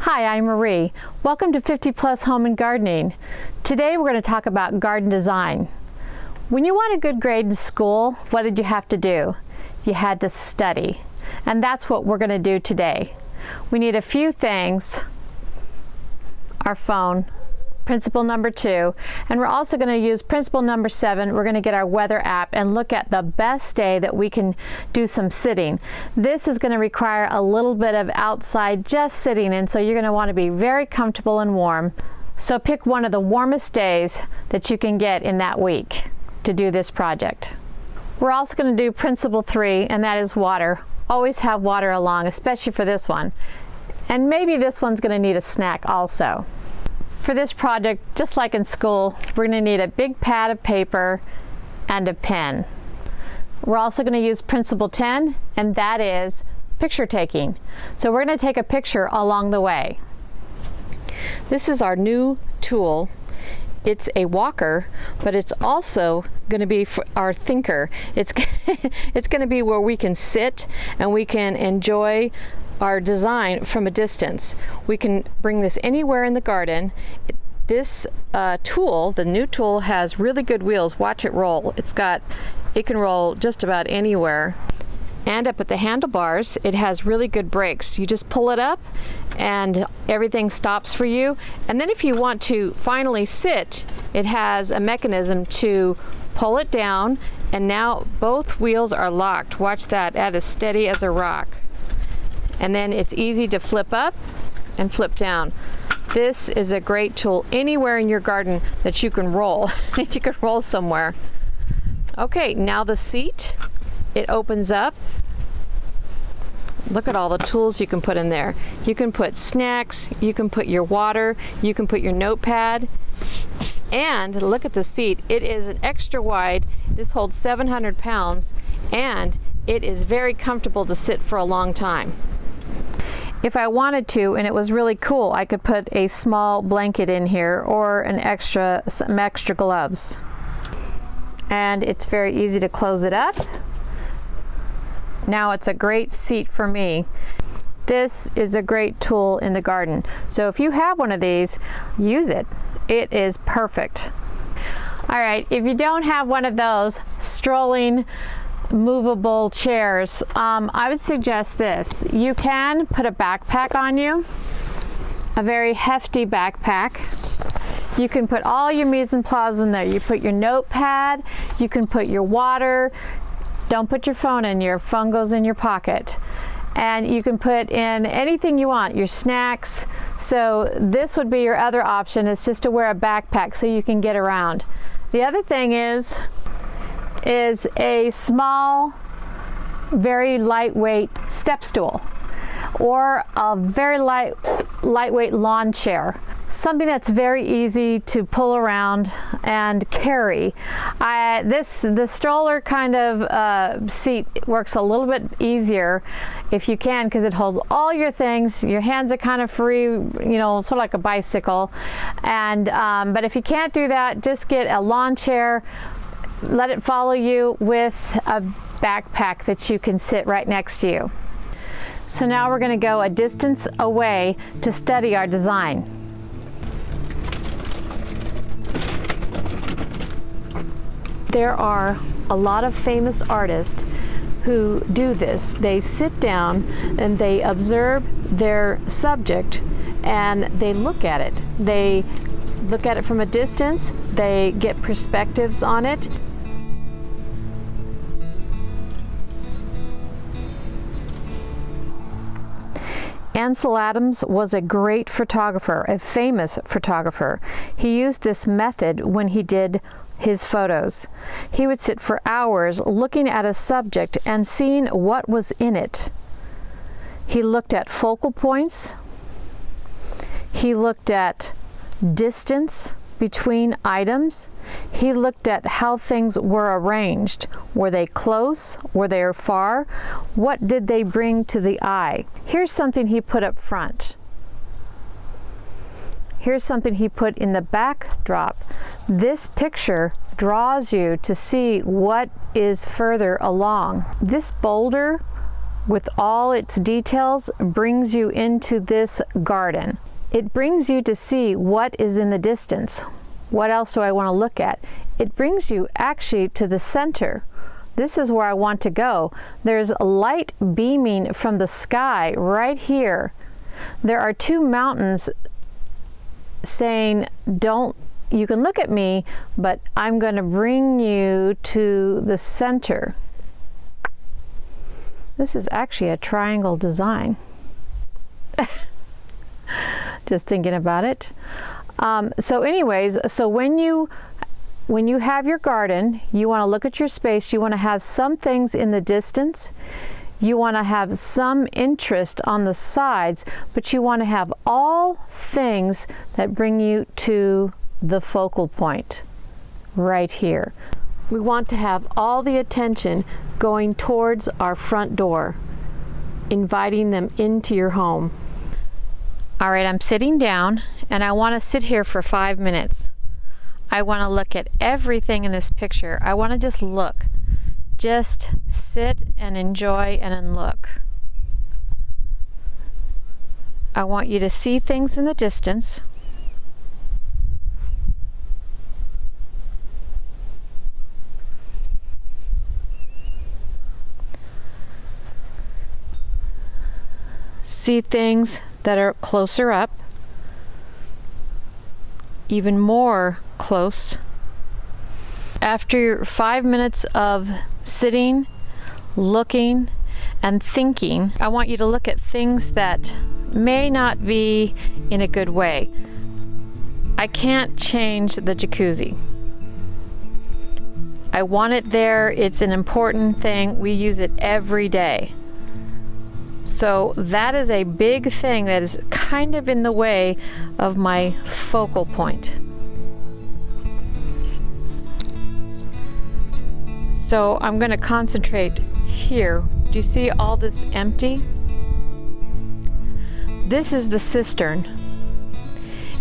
Hi, I'm Marie. Welcome to 50 Plus Home and Gardening. Today we're going to talk about garden design. When you want a good grade in school, what did you have to do? You had to study. And that's what we're going to do today. We need a few things. Our phone, principle number 2, and we're also going to use principle number 7. We're going to get our weather app and look at the best day that we can do some sitting. This is going to require a little bit of outside just sitting, and so you're going to want to be very comfortable and warm. So pick one of the warmest days that you can get in that week to do this project. We're also going to do principle 3, and that is water. Always have water along, especially for this one. And maybe this one's going to need a snack also. For this project, just like in school, we're going to need a big pad of paper and a pen. We're also going to use principle 10, and that is picture taking. So we're going to take a picture along the way. This is our new tool. It's a walker, but it's also going to be for our thinker. It's going to be where we can sit and we can enjoy our design from a distance. We can bring this anywhere in the garden. This tool, the new tool, has really good wheels. Watch it roll. It can roll just about anywhere. And up at the handlebars, it has really good brakes. You just pull it up and everything stops for you. And then if you want to finally sit, it has a mechanism to pull it down, and now both wheels are locked. Watch that, as steady as a rock. And then it's easy to flip up and flip down. This is a great tool anywhere in your garden that you can roll. You can roll somewhere. Okay, now the seat, it opens up. Look at all the tools you can put in there. You can put snacks, you can put your water, you can put your notepad. And look at the seat. It is an extra wide. This holds 700 pounds, and it is very comfortable to sit for a long time. If I wanted to, and it was really cool, I could put a small blanket in here or some extra gloves. And it's very easy to close it up. Now it's a great seat for me. This is a great tool in the garden. So if you have one of these, use it. It is perfect. All right, if you don't have one of those strolling movable chairs, I would suggest this. You can put a backpack on you, a very hefty backpack. You can put all your mise en place in there. You put your notepad, you can put your water. Don't put your phone in. Your phone goes in your pocket. And you can put in anything you want, your snacks. So this would be your other option, is just to wear a backpack so you can get around. The other thing is a small, very lightweight step stool, or a very lightweight lawn chair. Something that's very easy to pull around and carry. The stroller kind of seat works a little bit easier if you can, because it holds all your things. Your hands are kind of free, sort of like a bicycle. And but if you can't do that, just get a lawn chair. Let it follow you with a backpack that you can sit right next to you. So now we're going to go a distance away to study our design. There are a lot of famous artists who do this. They sit down and they observe their subject and they look at it. They look at it from a distance, they get perspectives on it. Ansel Adams was a great photographer, a famous photographer. He used this method when he did his photos. He would sit for hours looking at a subject and seeing what was in it. He looked at focal points. He looked at distance between items. He looked at how things were arranged. Were they close? Were they far? What did they bring to the eye? Here's something he put up front. Here's something he put in the backdrop. This picture draws you to see what is further along. This boulder with all its details, brings you into this garden. It brings you to see what is in the distance. What else do I want to look at? It brings you actually to the center. This is where I want to go. There's light beaming from the sky right here. There are two mountains saying, you can look at me, but I'm going to bring you to the center. This is actually a triangle design. Just thinking about it. So anyways, so when you have your garden, you want to look at your space, you want to have some things in the distance, you want to have some interest on the sides, but you want to have all things that bring you to the focal point right here. We want to have all the attention going towards our front door, inviting them into your home. All right, I'm sitting down and I want to sit here for 5 minutes. I want to look at everything in this picture. I want to just look. Just sit and enjoy and then look. I want you to see things in the distance. See things that are closer up, even more close. After 5 minutes of sitting, looking, and thinking, I want you to look at things that may not be in a good way. I can't change the jacuzzi. I want it there. It's an important thing. We use it every day. So that is a big thing that is kind of in the way of my focal point. So I'm going to concentrate here. Do you see all this empty? This is the cistern.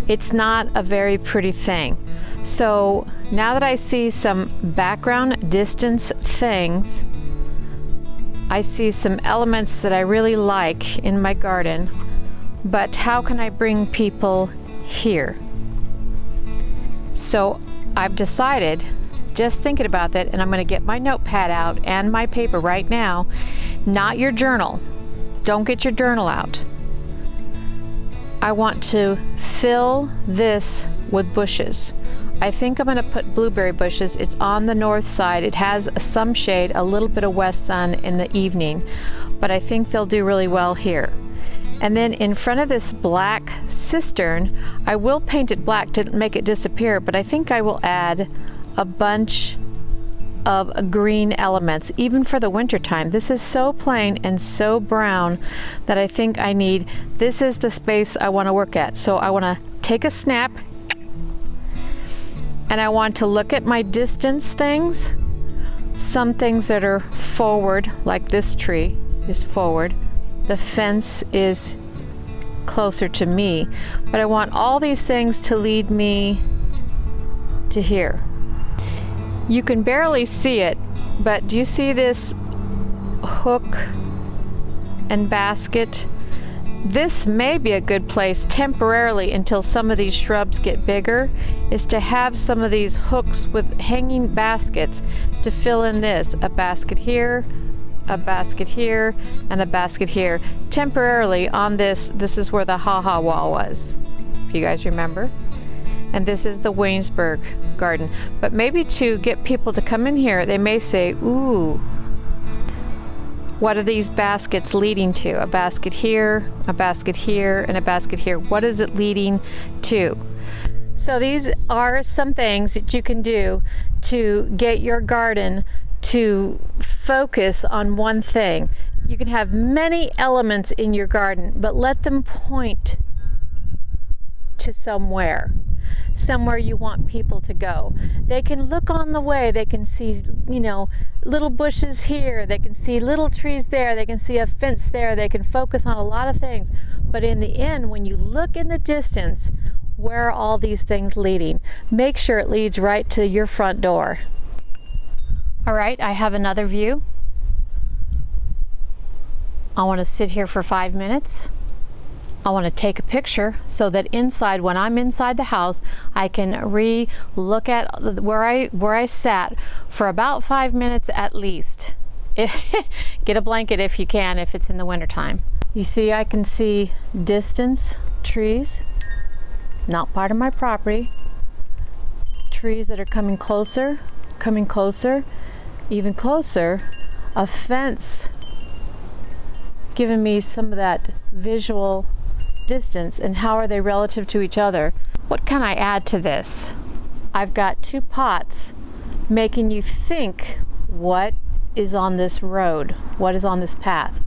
It's not a very pretty thing. So now that I see some background distance things, I see some elements that I really like in my garden, but how can I bring people here? So I've decided, just thinking about that, and I'm going to get my notepad out and my paper right now, not your journal. Don't get your journal out. I want to fill this with bushes. I think I'm going to put blueberry bushes. It's on the north side. It has some shade, a little bit of west sun in the evening, but I think they'll do really well here. And then in front of this black cistern, I will paint it black to make it disappear, but I think I will add a bunch of green elements, even for the winter time. This is so plain and so brown that I think I need, this is the space I want to work at. So I want to take a snap, and I want to look at my distance things. Some things that are forward, like this tree is forward. The fence is closer to me. But I want all these things to lead me to here. You can barely see it, but do you see this hook and basket? This may be a good place temporarily until some of these shrubs get bigger, is to have some of these hooks with hanging baskets to fill in this. A basket here, a basket here, and a basket here. Temporarily on this is where the ha-ha wall was, if you guys remember. And this is the Waynesburg garden. But maybe to get people to come in here, they may say, ooh, what are these baskets leading to? A basket here, a basket here, and a basket here. What is it leading to? So these are some things that you can do to get your garden to focus on one thing. You can have many elements in your garden, but let them point to somewhere you want people to go. They can look on the way, they can see, little bushes here, they can see little trees there, they can see a fence there, they can focus on a lot of things. But in the end, when you look in the distance, where are all these things leading? Make sure it leads right to your front door. All right, I have another view. I want to sit here for 5 minutes. I want to take a picture so that inside, when I'm inside the house, I can re-look at where I sat for about 5 minutes at least. Get a blanket if you can, if it's in the wintertime. You see, I can see distance, trees, not part of my property. Trees that are coming closer, even closer. A fence giving me some of that visual distance, and how are they relative to each other. What can I add to this? I've got 2 pots making you think, what is on this road? What is on this path?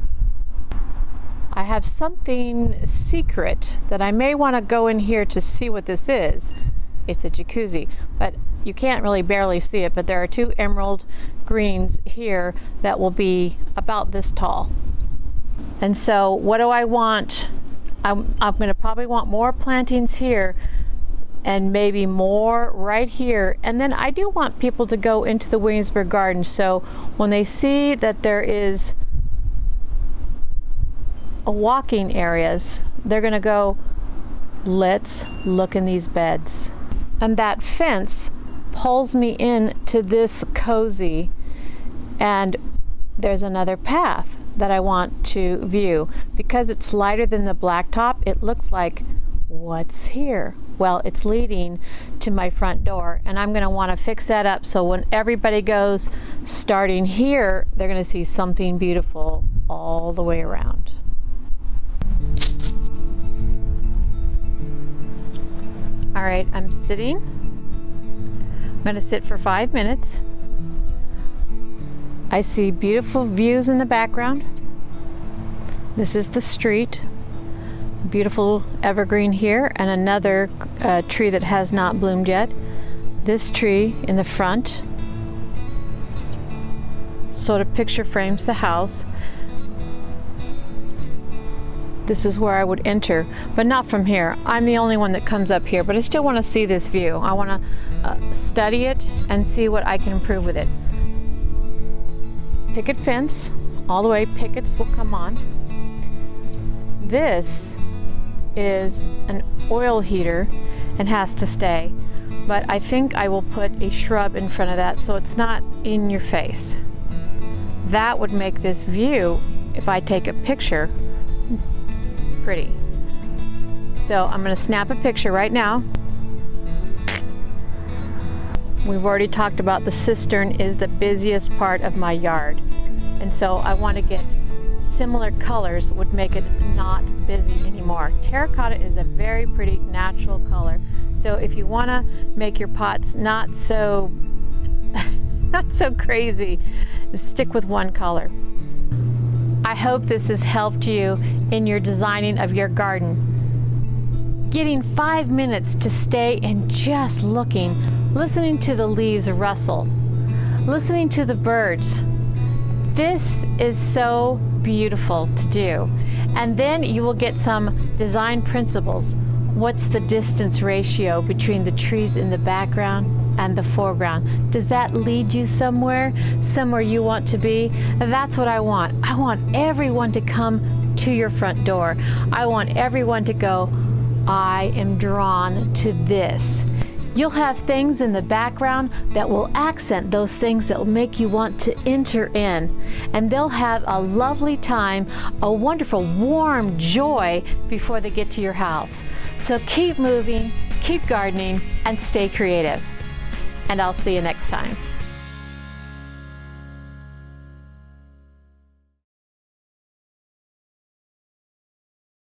I have something secret that I may want to go in here to see what this is. It's a jacuzzi, but you can't really barely see it, but there are 2 emerald greens here that will be about this tall. And so what do I want? I'm going to probably want more plantings here and maybe more right here. And then I do want people to go into the Williamsburg Garden, so when they see that there is a walking areas, they're going to go, let's look in these beds. And that fence pulls me in to this cozy, and there's another path that I want to view. Because it's lighter than the blacktop, it looks like, what's here? Well, it's leading to my front door, and I'm going to want to fix that up so when everybody goes starting here, they're going to see something beautiful all the way around. All right, I'm sitting. I'm going to sit for 5 minutes. I see beautiful views in the background. This is the street. Beautiful evergreen here, and another tree that has not bloomed yet. This tree in the front sort of picture frames the house. This is where I would enter, but not from here. I'm the only one that comes up here, but I still want to see this view. I want to study it and see what I can improve with it. Picket fence, all the way, pickets will come on. This is an oil heater and has to stay, but I think I will put a shrub in front of that so it's not in your face. That would make this view, if I take a picture, pretty. So I'm going to snap a picture right now. We've already talked about the cistern is the busiest part of my yard, and so I want to get similar colors would make it not busy anymore. Terracotta is a very pretty natural color, so if you want to make your pots not so crazy, stick with one color. I hope this has helped you in your designing of your garden. Getting 5 minutes to stay and just looking, listening to the leaves rustle, listening to the birds. This is so beautiful to do. And then you will get some design principles. What's the distance ratio between the trees in the background and the foreground? Does that lead you somewhere you want to be? That's what I want. I want everyone to come to your front door. I want everyone to go, I am drawn to this. You'll have things in the background that will accent those things that will make you want to enter in. And they'll have a lovely time, a wonderful, warm joy before they get to your house. So keep moving, keep gardening, and stay creative. And I'll see you next time.